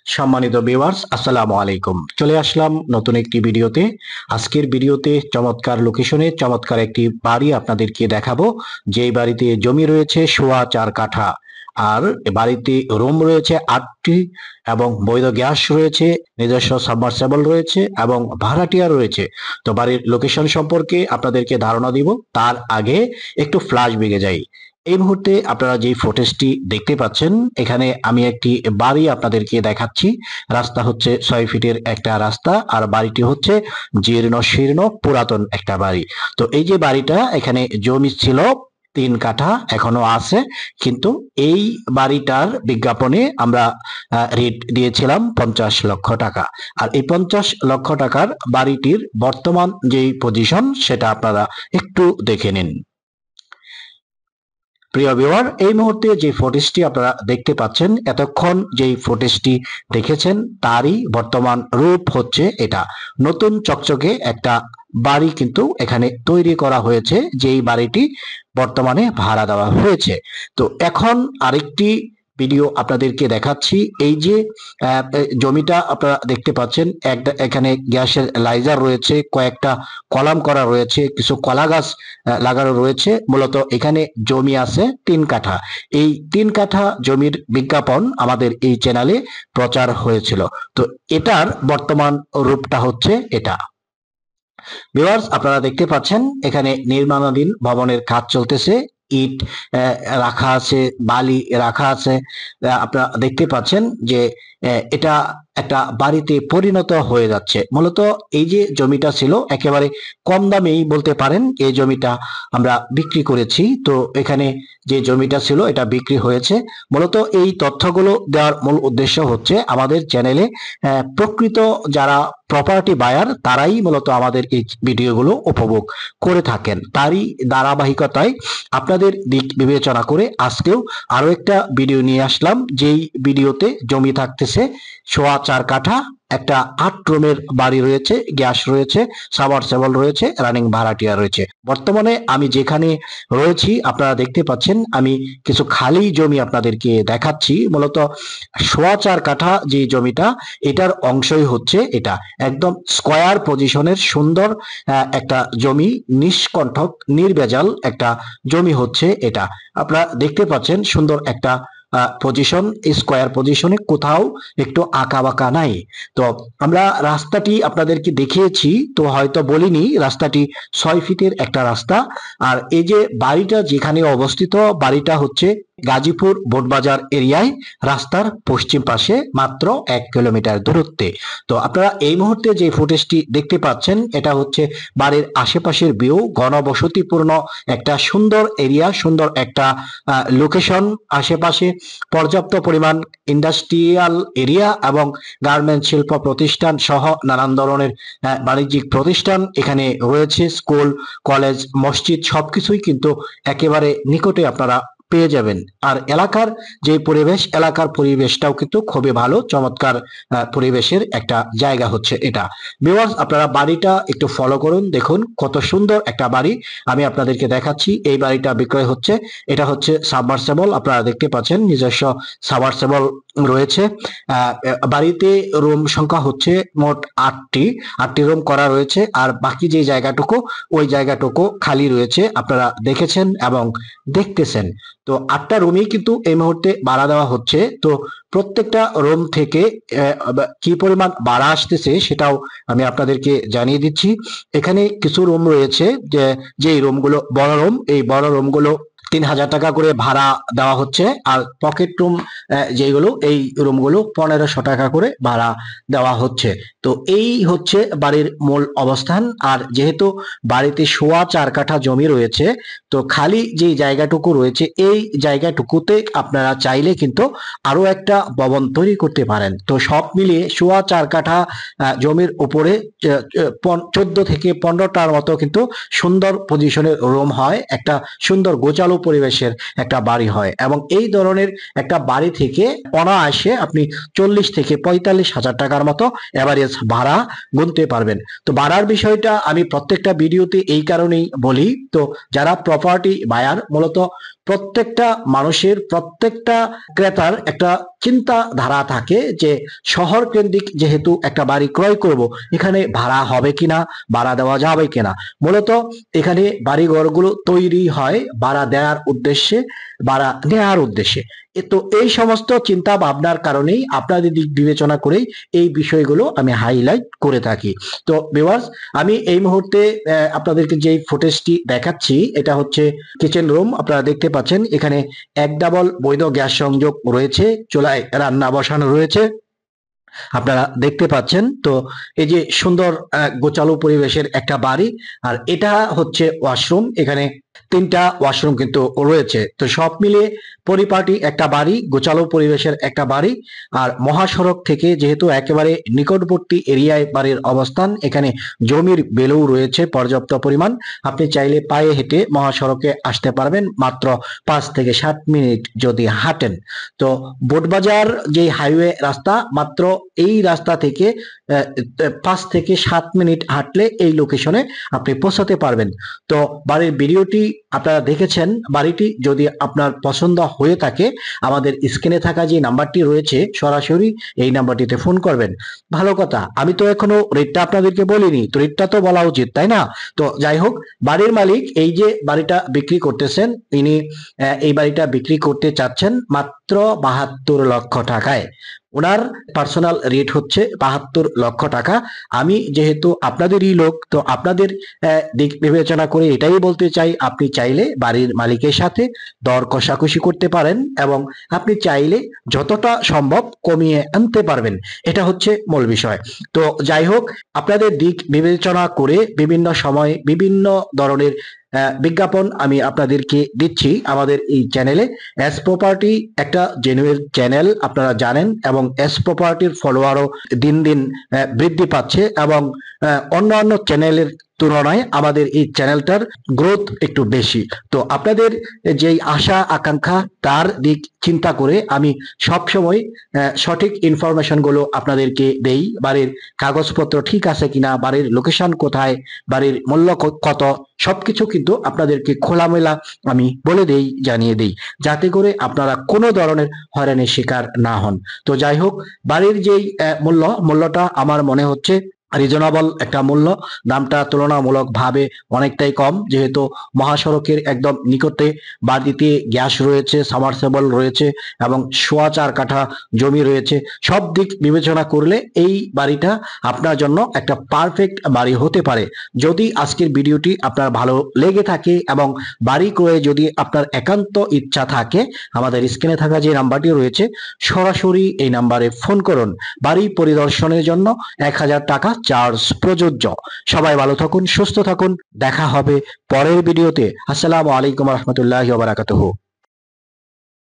সম্মানিত ভিউয়ার্স, আসসালামু আলাইকুম। চলে আসলাম নতুন একটি ভিডিওতে। আজকের ভিডিওতে চমৎকার লোকেশনে চমৎকার একটি বাড়ি আপনাদেরকে দেখাবো। যেই বাড়িতে জমি রয়েছে সোয়া 4 কাঠা, আর বাড়িতে রুম রয়েছে 8টি এবং বৈধ গ্যাস রয়েছে, নিজস্ব সাবমার্সিবল রয়েছে এবং ভাড়াটিয়া রয়েছে। তো বাড়ির লোকেশন সম্পর্কে আপনাদেরকে ধারণা দিব, তার আগে একটু ফ্ল্যাশ ব্যাকে যাই। এই মুহূর্তে আপনারা যে ফুটেজটি দেখতে পাচ্ছেন, এখানে আমি একটি বাড়ি আপনাদেরকে দেখাচ্ছি। রাস্তা হচ্ছে 6 ফিটের একটা রাস্তা, আর বাড়িটি হচ্ছে জীর্ণ শীর্ণ পুরাতন একটা বাড়ি। তো এই যে বাড়িটা, এখানে জমি ছিল 3 কাঠা, এখনো আছে, কিন্তু এই বাড়িটার বিজ্ঞাপনে আমরা রেট দিয়েছিলাম 50 লক্ষ টাকা। আর এই 50 লক্ষ টাকার বাড়িটির বর্তমান যেই পজিশন সেটা আপনারা একটু দেখে নিন। প্রিয় ভিউয়ার, এই মুহূর্তে যে ফুটেজটি আপনারা দেখতে পাচ্ছেন, এতক্ষণ যেই ফুটেজটি দেখেছেন তারই বর্তমান রূপ হচ্ছে এটা। নতুন চকচকে একটা বাড়ি কিন্তু এখানে তৈরি করা হয়েছে, যেই বাড়িটি বর্তমানে ভাড়া দেওয়া হয়েছে। তো এখন আরেকটি ভিডিও আপনাদেরকে দেখাচ্ছি। এই যে জমিটা আপনারা দেখতে পাচ্ছেন, একটা এখানে গ্যাসের লাইজার রয়েছে, কয়েকটা কলাম করা রয়েছে, কিছু কলা গাছ লাগানো রয়েছে। মূলত এখানে জমি আছে 3 কাঠা। এই 3 কাঠা জমির বিজ্ঞাপন আমাদের এই চ্যানেলে প্রচার হয়েছিল। তো এটার বর্তমান রূপটা হচ্ছে এটা। ভিউয়ার্স, আপনারা দেখতে পাচ্ছেন এখানে নির্মাণাধীন ভবনের কাজ চলতেছে। ইট রাখা আছে, বালি রাখা আছে। আপনারা দেখতে পাচ্ছেন যে এটা একটা বাড়িতে পরিণত হয়ে যাচ্ছে। মূলত এই যে জমিটা ছিল একেবারে কম দামেই বলতে পারেন, এই জমিটা আমরা বিক্রি করেছি। তো এখানে যে জমিটা ছিল এটা বিক্রি হয়েছে। মূলত এই তথ্যগুলো দেওয়ার মূল উদ্দেশ্য হচ্ছে আমাদের চ্যানেলে প্রকৃত যারা প্রপার্টি বায়ার তারাই মূলত আমাদের এই ভিডিওগুলো উপভোগ করে থাকেন। তারই ধারাবাহিকতায় আপনাদের দিক বিবেচনা করে আজকেও আরো একটা ভিডিও নিয়ে আসলাম। যেই ভিডিওতে জমি থাকতেছে সোয়া 4 কাঠা, একটা 8 রুমের বাড়ি রয়েছে, গ্যাস রয়েছে, সাবমার্সিবল রয়েছে, রানিং ভাড়াটিয়া রয়েছে। বর্তমানে আমি যেখানে রয়েছি আপনারা দেখতে পাচ্ছেন, আমি কিছু খালি জমি আপনাদেরকে দেখাচ্ছি। মূলত সোয়া 4 কাঠা যে জমিটা, এটার অংশই হচ্ছে এটা। একদম স্কয়ার পজিশনের সুন্দর একটা জমি, নিষ্কণ্ঠক নির্ভেজাল একটা জমি হচ্ছে এটা। আপনারা দেখতে পাচ্ছেন সুন্দর একটা পজিশন, স্কয়ার পজিশনে, কোথাও একটু আঁকা বাঁকা নাই। তো আমরা রাস্তাটি আপনাদেরকে দেখিয়েছি, তো হয়তো বলিনি রাস্তাটি 6 ফিটের একটা রাস্তা। আর এই যে বাড়িটা যেখানে অবস্থিত, বাড়িটা হচ্ছে গাজীপুর বোটবাজার এরিয়ায়, রাস্তার পশ্চিম পাশে মাত্র 1 কিলোমিটার দূরত্বে। তো আপনারা এই মুহূর্তে যে ফুটেজটি দেখতে পাচ্ছেন এটা হচ্ছে বাড়ির আশেপাশের ভিউ। ঘনবসতিপূর্ণ একটা সুন্দর এরিয়া, সুন্দর একটা লোকেশন। আশেপাশে পর্যাপ্ত পরিমাণ ইন্ডাস্ট্রিয়াল এরিয়া এবং গার্মেন্ট শিল্প প্রতিষ্ঠান সহ নানান ধরনের বাণিজ্যিক প্রতিষ্ঠান এখানে রয়েছে। স্কুল, কলেজ, মসজিদ সবকিছুই কিন্তু একেবারে নিকটে আপনারা পেয়ে যাবেন। আর এলাকার যে পরিবেশ, এলাকার পরিবেশটাও কিন্তু খুবই ভালো, চমৎকার পরিবেশের একটা জায়গা হচ্ছে এটা। ভিউয়ার্স, আপনারা বাড়িটা একটু ফলো করুন, দেখুন কত সুন্দর একটা বাড়ি আমি আপনাদেরকে দেখাচ্ছি। এই বাড়িটা বিক্রয় হচ্ছে। এটা হচ্ছে সাবমার্সিবল, আপনারা দেখতে পাচ্ছেন নিজস্ব সাবমার্সিবল রয়েছে। বাড়িতে রুম সংখ্যা হচ্ছে মোট 8টি রুম করা রয়েছে, আর বাকি যে জায়গাটুকু ওই জায়গাটুকু খালি রয়েছে, আপনারা দেখেছেন এবং দেখতেছেন। তো 8টা রুমই কিন্তু এই মুহূর্তে ভাড়া দেওয়া হচ্ছে। তো প্রত্যেকটা রুম থেকে কি পরিমাণ ভাড়া আসতেছে সেটাও আমি আপনাদেরকে জানিয়ে দিচ্ছি। এখানে কিছু রুম রয়েছে যে রুমগুলো বড় রুম, এই বড় রুমগুলো 3,000 টাকা করে ভাড়া দেওয়া হচ্ছে। আর পকেট রুম যেগুলো, এই রুমগুলো 1500 টাকা করে ভাড়া দেওয়া হচ্ছে। তো এই হচ্ছে বাড়ির মূল অবস্থান। আর যেহেতু বাড়িতে সোয়া 4 কাঠা জমি রয়েছে, তো খালি যে জায়গাটুকু রয়েছে এই জায়গাটুকুতে আপনারা চাইলে কিন্তু আরো একটা ভবন তৈরি করতে পারেন। তো সব মিলিয়ে সোয়া 4 কাঠা জমির উপরে 14 থেকে 15টার মতো কিন্তু সুন্দর পজিশনের রুম হয়, একটা সুন্দর গোছালো পরিবেশের একটা বাড়ি হয়। এবং এই ধরনের একটা বাড়ি থেকে অনায়াসে আপনি 40 থেকে 45,000 টাকার মতো এভারেজ ভাড়া গুনতে পারবেন। তো ভাড়ার বিষয়টা আমি প্রত্যেকটা ভিডিওতে এই কারণেই বলি, তো যারা প্রপার্টি বায়ার, মূলত প্রত্যেকটা মানুষের, প্রত্যেকটা ক্রেতার একটা চিন্তাধারা থাকে যে শহর কেন্দ্রিক যেহেতু একটা বাড়ি ক্রয় করব, এখানে ভাড়া হবে কিনা, ভাড়া দেওয়া যাবে কিনা। মূলত এখানে বাড়িঘরগুলো তৈরি হয় ভাড়া দেওয়ার উদ্দেশ্যে, ভাড়া নেওয়ার উদ্দেশ্যে। তো এই সমস্ত চিন্তা ভাবনার কারণেই, আপনাদের দিক বিবেচনা করেই এই বিষয়গুলো আমি হাইলাইট করে থাকি। তো ভিউয়ার্স, আমি এই মুহূর্তে আপনাদেরকে যে ফুটেজটি দেখাচ্ছি, এটা হচ্ছে কিচেন রুম। আপনারা দেখতে পাচ্ছেন এখানে এক ডাবল বৈধ গ্যাস সংযোগ রয়েছে, চুলায় রান্না বসানো রয়েছে, আপনারা দেখতে পাচ্ছেন। তো এই যে সুন্দর গোছালো পরিবেশের একটা বাড়ি, আর এটা হচ্ছে ওয়াশরুম। এখানে 3টা ওয়াশরুম কিন্তু রয়েছে। তো সব মিলিয়ে পরিপাটি একটা বাড়ি, গোছালো পরিবেশের একটা বাড়ি। আর মহাসড়ক থেকে যেহেতু একেবারে নিকটবর্তী এরিয়ায় বাড়ির অবস্থান, এখানে জমির ভ্যালু রয়েছে পর্যাপ্ত পরিমাণ। আপনি চাইলে পায়ে হেঁটে মহাসড়কে আসতে পারবেন মাত্র 5 থেকে 7 মিনিট যদি হাঁটেন। তো বোটবাজার যে হাইওয়ে রাস্তা, মাত্র এই রাস্তা থেকে 5 থেকে 7 মিনিট হাঁটলে এই লোকেশনে আপনি পৌঁছাতে পারবেন। তো বাড়ির ভিডিওটি আপনারা দেখেছেন। বাড়িটি যদি আপনার পছন্দ হয়ে থাকে, আমাদের স্ক্রিনে থাকা যে নাম্বারটি রয়েছে, সরাসরি এই নাম্বারটিতে ফোন করবেন। ভালো কথা, আমি তো এখনো রেটটা আপনাদেরকে বলিনি, তো রেটটা তো বলা উচিত, তাই না? তো যাই হোক, বাড়ির মালিক এই যে বাড়িটা বিক্রি করতেছেন, ইনি এই বাড়িটা বিক্রি করতে চাচ্ছেন মাত্র 72 লক্ষ টাকায়। ওনার পার্সোনাল রেট হচ্ছে 72 লক্ষ টাকা। আমি যেহেতু আপনাদেরই লোক, তো আপনাদের দিক বিবেচনা করে এটাই বলতে চাই, আপনি চাইলে বাড়ির মালিকের সাথে দর কষাকষি করতে পারেন, এবং আপনি চাইলে যতটা সম্ভব কমিয়ে আনতে পারবেন। এটা হচ্ছে মূল বিষয়। তো যাই হোক, আপনাদের দিক বিবেচনা করে বিভিন্ন সময় বিভিন্ন ধরনের বিজ্ঞাপন আমি আপনাদেরকে দিচ্ছি আমাদের এই চ্যানেলে। এস প্রপার্টি একটা জেনুইন চ্যানেল, আপনারা জানেন, এবং এস প্রপার্টির ফলোয়ারও দিন দিন বৃদ্ধি পাচ্ছে, এবং অন্যান্য চ্যানেলের তুলনায় আমাদের এই চ্যানেলটার গ্রোথ একটু বেশি। তো আপনাদের যেই আশা আকাঙ্ক্ষা, তার দিক চিন্তা করে আমি সবসময় সঠিক ইনফরমেশন গুলো আপনাদেরকে দেই। বাড়ির কাগজপত্র ঠিক আছে কিনা, বাড়ির লোকেশন কোথায়, বাড়ির মূল্য কত, সবকিছু কিন্তু আপনাদেরকে খোলামেলা আমি বলে দেই, জানিয়ে দেই, যাতে করে আপনারা কোনো ধরনের হয়রানির শিকার না হন। তো যাই হোক, বাড়ির যেই মূল্যটা আমার মনে হচ্ছে রিজনেবল একটা মূল্য। দামটা তুলনামূলক ভাবে অনেকটাই কম, যেহেতু মহাসড়কের একদম নিকটে বাড়িতে গ্যাস রয়েছে, সাবমার্সিবল রয়েছে, এবং 4.25 কাঠা জমি রয়েছে। সব দিক বিবেচনা করলে এই বাড়িটা আপনার জন্য একটা পারফেক্ট বাড়ি হতে পারে। যদি আজকের ভিডিওটি আপনার ভালো লেগে থাকে এবং বাড়ি ক্রয়ে যদি আপনার একান্ত ইচ্ছা থাকে, আমাদের স্ক্রিনে থাকা যে নাম্বারটি রয়েছে, সরাসরি এই নাম্বারে ফোন করুন। বাড়ি পরিদর্শনের জন্য 1000 টাকা চার্জ প্রযোজ্য। সবাই ভালো থাকুন, সুস্থ থাকুন, দেখা হবে পরের ভিডিওতে। আসসালামু আলাইকুম রহমতুল্লাহি ওয়া বারাকাতুহু।